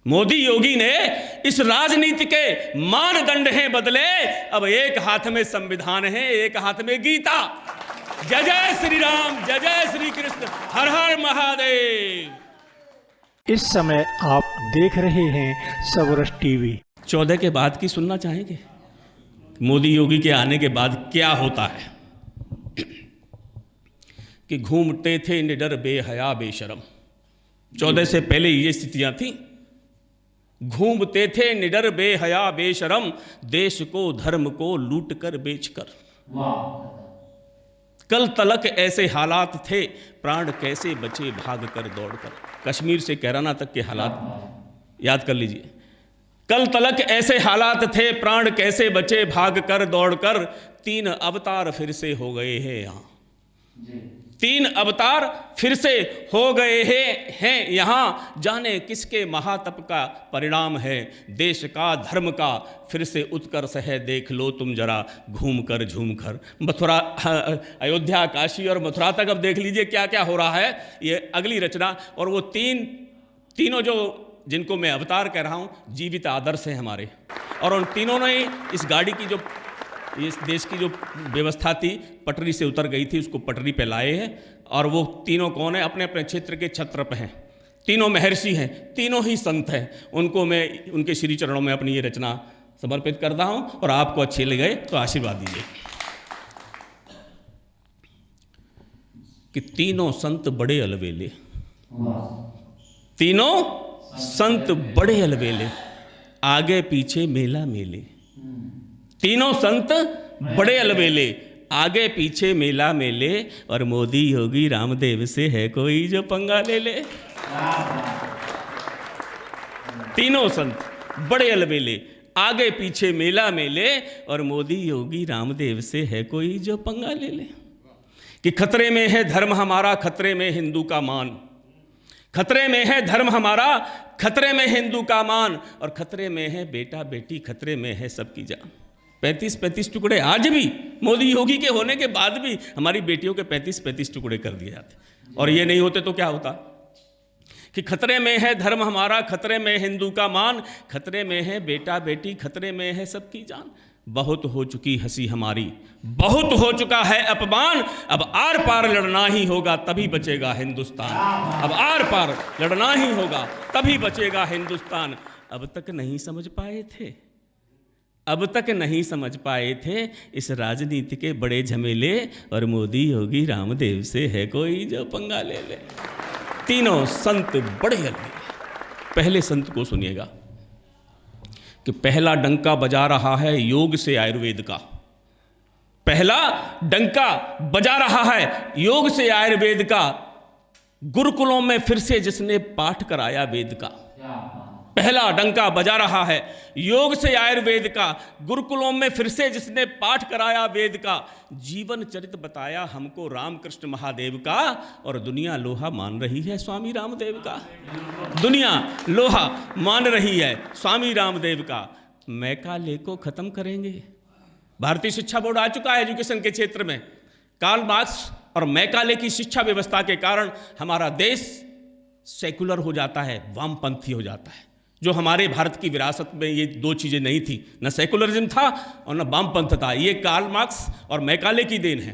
मोदी योगी ने इस राजनीति के मानदंड हैं बदले। अब एक हाथ में संविधान है, एक हाथ में गीता। जय जय श्री राम, जय जय श्री कृष्ण, हर हर महादेव। इस समय आप देख रहे हैं सबरस टीवी। 14 के बाद की सुनना चाहेंगे? मोदी योगी के आने के बाद क्या होता है? कि घूमते थे निडर बेहया बेशरम। 14 से पहले ये स्थितियां थी। घूमते थे निडर बेहया बेशरम, देश को धर्म को लूट कर बेचकर। कल तलक ऐसे हालात थे, प्राण कैसे बचे भाग कर दौड़ कर। कश्मीर से कैराना तक के हालात याद कर लीजिए। कल तलक ऐसे हालात थे, प्राण कैसे बचे भाग कर दौड़ कर। 3 अवतार फिर से हो गए हैं यहाँ। 3 अवतार फिर से हो गए हैं यहाँ। जाने किसके महातप का परिणाम है, देश का धर्म का फिर से उत्कर्ष है। देख लो तुम जरा घूम कर झूम कर। मथुरा, अयोध्या, काशी और मथुरा तक अब देख लीजिए क्या क्या हो रहा है। ये अगली रचना। और वो तीनों जो जिनको मैं अवतार कह रहा हूँ, जीवित आदर्श हैं हमारे। और उन तीनों ने इस गाड़ी की जो, इस देश की जो व्यवस्था थी, पटरी से उतर गई थी, उसको पटरी पे लाए हैं। और वो तीनों कौन है? अपने अपने क्षेत्र के छत्रप हैं, तीनों महर्षि हैं, तीनों ही संत हैं। उनको मैं उनके श्री चरणों में अपनी ये रचना समर्पित करता हूँ। और आपको अच्छे लगे तो आशीर्वाद दीजिए। कि तीनों संत बड़े अलबेले, तीनों संत बड़े अलबेले, आगे पीछे मेला मेले। तीनों संत बड़े अलबेले, आगे पीछे मेला मेले। और मोदी योगी रामदेव से है कोई जो पंगा ले ले। तीनों संत बड़े अलबेले, आगे पीछे मेला मेले। और मोदी योगी रामदेव से है कोई जो पंगा ले ले। कि खतरे में है धर्म हमारा, खतरे में हिंदू का मान। खतरे में है धर्म हमारा, खतरे में हिंदू का मान। और खतरे में है बेटा बेटी, खतरे में है सबकी जान। 35-35 टुकड़े आज भी मोदी योगी के होने के बाद भी हमारी बेटियों के 35-35 टुकड़े कर दिए जाते। और ये नहीं होते तो क्या होता? कि खतरे में है धर्म हमारा, खतरे में हिंदू का मान। खतरे में है बेटा बेटी, खतरे में है सबकी जान। बहुत हो चुकी हंसी हमारी, बहुत हो चुका है अपमान। अब आर पार लड़ना ही होगा तभी बचेगा हिंदुस्तान। अब आर पार लड़ना ही होगा तभी बचेगा हिंदुस्तान। अब तक नहीं समझ पाए थे, अब तक नहीं समझ पाए थे इस राजनीति के बड़े झमेले। और मोदी योगी रामदेव से है कोई जो पंगा ले ले। तीनों संत बड़े अलबेले। पहले संत को सुनिएगा कि पहला डंका बजा रहा है योग से आयुर्वेद का। पहला डंका बजा रहा है योग से आयुर्वेद का। गुरुकुलों में फिर से जिसने पाठ कराया वेद का। पहला डंका बजा रहा है योग से आयुर्वेद का। गुरुकुलों में फिर से जिसने पाठ कराया वेद का। जीवन चरित बताया हमको रामकृष्ण महादेव का। और दुनिया लोहा मान रही है स्वामी रामदेव का। दुनिया लोहा मान रही है स्वामी रामदेव का। मैकाले को खत्म करेंगे। भारतीय शिक्षा बोर्ड आ चुका है एजुकेशन के क्षेत्र में। कार्ल मार्क्स और मैकाले की शिक्षा व्यवस्था के कारण हमारा देश सेकुलर हो जाता है, वामपंथी हो जाता है। जो हमारे भारत की विरासत में ये 2 चीज़ें नहीं थी, न सेकुलरिज्म था और न वामपंथ था। ये कार्ल मार्क्स और मैकाले की देन है।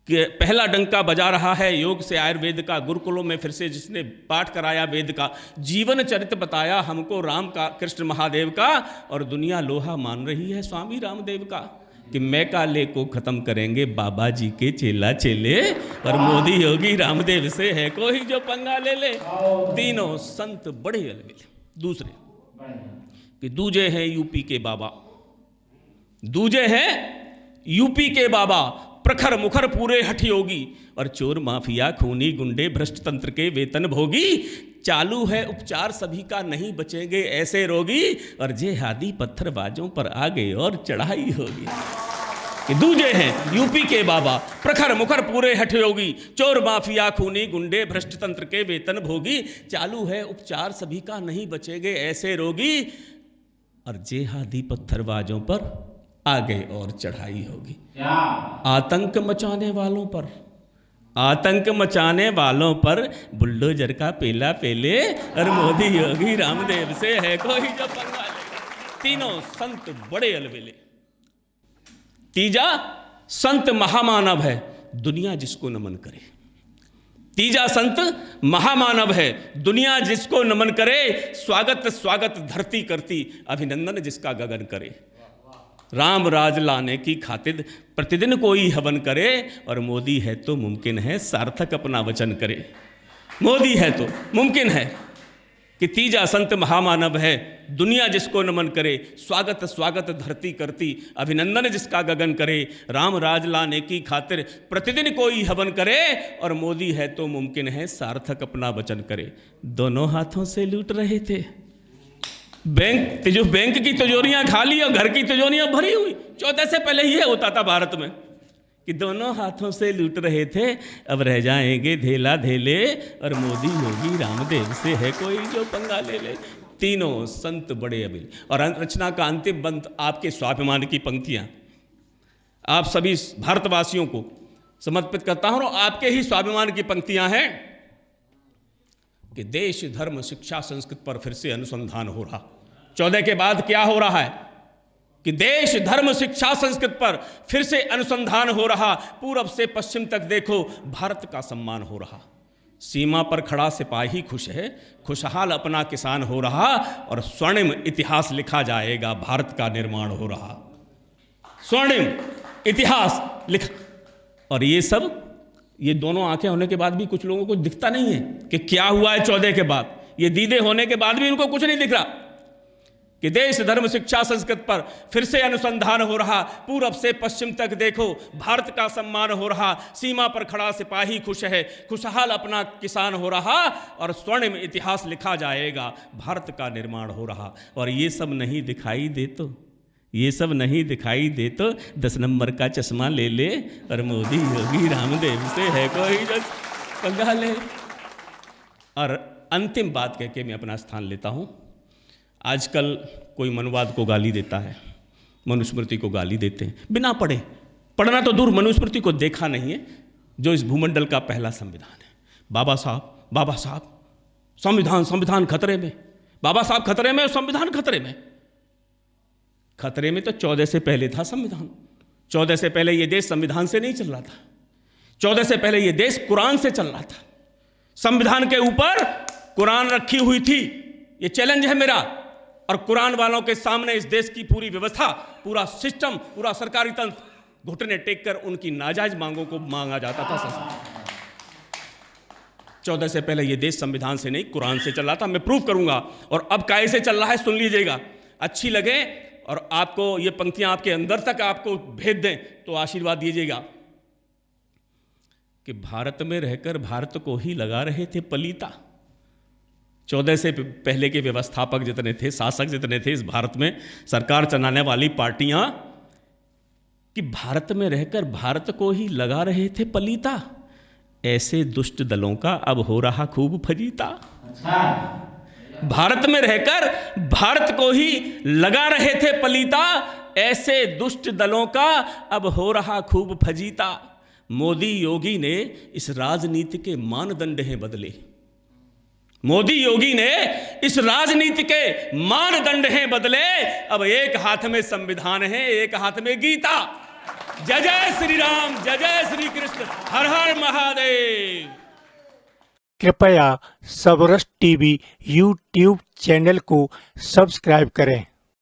कि पहला डंका बजा रहा है योग से आयुर्वेद का। गुरुकुलों में फिर से जिसने पाठ कराया वेद का। जीवन चरित बताया हमको राम का कृष्ण महादेव का। और दुनिया लोहा मान रही है स्वामी रामदेव का। कि मैकाले को खत्म करेंगे बाबा जी के चेला चेले। और मोदी योगी रामदेव से है कोई जो पंगा ले ले। तीनों संत बड़े अलबेले। दूसरे कि दूजे हैं यूपी के बाबा। दूजे हैं यूपी के बाबा, प्रखर मुखर पूरे हठ योगी। और चोर माफिया खूनी गुंडे भ्रष्ट तंत्र के वेतन भोगी। चालू है उपचार सभी का, नहीं बचेंगे ऐसे रोगी। और जेहादी पत्थरबाजों पर आगे और चढ़ाई होगी। कि दूजे हैं यूपी के बाबा, प्रखर मुखर पूरे हठ योगी। चोर माफिया खूनी गुंडे भ्रष्ट तंत्र के वेतन भोगी। चालू है उपचार सभी का, नहीं बचेंगे ऐसे रोगी। और जेहादी पत्थरबाजों पर आगे और चढ़ाई होगी। आतंक मचाने वालों पर आतंक मचाने वालों पर बुलडोजर का पेला पेले, और मोदी योगी रामदेव से है कोई जो पंगा ले। तीनों संत बड़े अलबेले। तीजा संत महामानव है, दुनिया जिसको नमन करे। तीजा संत महामानव है, दुनिया जिसको नमन करे। स्वागत स्वागत धरती करती, अभिनंदन जिसका गगन करे। राम राज लाने की खातिर प्रतिदिन कोई हवन करे, और मोदी है तो मुमकिन है सार्थक अपना वचन करे। मोदी है तो मुमकिन है कि तीजा संत महामानव है, दुनिया जिसको नमन करे। स्वागत स्वागत धरती करती, अभिनंदन जिसका गगन करे। राम राज लाने की खातिर प्रतिदिन कोई हवन करे, और मोदी है तो मुमकिन है सार्थक अपना वचन करे। दोनों हाथों से लूट रहे थे बैंक की तिजोरियां खाली और घर की तिजोरियां भरी हुई। 14 से पहले ये होता था भारत में कि दोनों हाथों से लूट रहे थे, अब रह जाएंगे धेला धेले, और मोदी योगी रामदेव से है कोई जो पंगा ले ले। तीनों संत बड़े अबिल। और रचना का अंतिम बंद आपके स्वाभिमान की पंक्तियां आप सभी भारतवासियों को समर्पित करता हूं, और आपके ही स्वाभिमान की पंक्तियां हैं कि देश धर्म शिक्षा संस्कृत पर फिर से अनुसंधान हो रहा। 14 के बाद क्या हो रहा है कि देश धर्म शिक्षा संस्कृत पर फिर से अनुसंधान हो रहा। पूरब से पश्चिम तक देखो भारत का सम्मान हो रहा। सीमा पर खड़ा सिपाही खुश है, खुशहाल अपना किसान हो रहा, और स्वर्णिम इतिहास लिखा जाएगा, भारत का निर्माण हो रहा। स्वर्णिम इतिहास लिखा। और ये सब, ये दोनों आंखें होने के बाद भी कुछ लोगों को दिखता नहीं है कि क्या हुआ है 14 के बाद। ये दीदे होने के बाद भी उनको कुछ नहीं दिख रहा कि देश धर्म शिक्षा संस्कृत पर फिर से अनुसंधान हो रहा। पूरब से पश्चिम तक देखो भारत का सम्मान हो रहा। सीमा पर खड़ा सिपाही खुश है, खुशहाल अपना किसान हो रहा, और स्वर्णिम इतिहास लिखा जाएगा, भारत का निर्माण हो रहा। और ये सब नहीं दिखाई दे तो, ये सब नहीं दिखाई दे तो 10 नंबर का चश्मा ले ले, और मोदी योगी रामदेव से है कोई जो पंगा ले। और अंतिम बात कह के मैं अपना स्थान लेता हूँ। आजकल कोई मनुवाद को गाली देता है, मनुस्मृति को गाली देते हैं बिना पढ़े। पढ़ना तो दूर, मनुस्मृति को देखा नहीं है, जो इस भूमंडल का पहला संविधान है। बाबा साहब संविधान खतरे में, बाबा साहब खतरे में, संविधान खतरे में। खतरे में तो 14 से पहले था संविधान। 14 से पहले ये देश संविधान से नहीं चल रहा था। 14 से पहले ये देश कुरान से चल रहा था। संविधान के ऊपर कुरान रखी हुई थी। ये चैलेंज है मेरा। और कुरान वालों के सामने इस देश की पूरी व्यवस्था, पूरा सिस्टम, पूरा सरकारी तंत्र घुटने टेक कर उनकी नाजायज मांगों को मांगा जाता था। 14 से पहले यह देश संविधान से नहीं कुरान से चल रहा था। मैं प्रूव करूंगा। और अब कैसे चल रहा है सुन लीजिएगा। अच्छी लगे और आपको ये पंक्तियां आपके अंदर तक आपको भेज दें तो आशीर्वाद दीजिएगा कि भारत में रहकर भारत को ही लगा रहे थे पलीता। 14 से पहले के व्यवस्थापक जितने थे, शासक जितने थे इस भारत में, सरकार चलाने वाली पार्टियां, कि भारत में रहकर भारत को ही लगा रहे थे पलीता। ऐसे दुष्ट दलों का अब हो रहा खूब फजीता। भारत में रहकर भारत को ही लगा रहे थे पलीता, ऐसे दुष्ट दलों का अब हो रहा खूब फजीता। मोदी योगी ने इस राजनीति के मानदंड हैं बदले। मोदी योगी ने इस राजनीति के मानदंड हैं बदले। अब एक हाथ में संविधान है, एक हाथ में गीता। जय जय श्री राम, जय जय श्री कृष्ण, हर हर महादेव। कृपया सबरस टीवी यूट्यूब चैनल को सब्सक्राइब करें।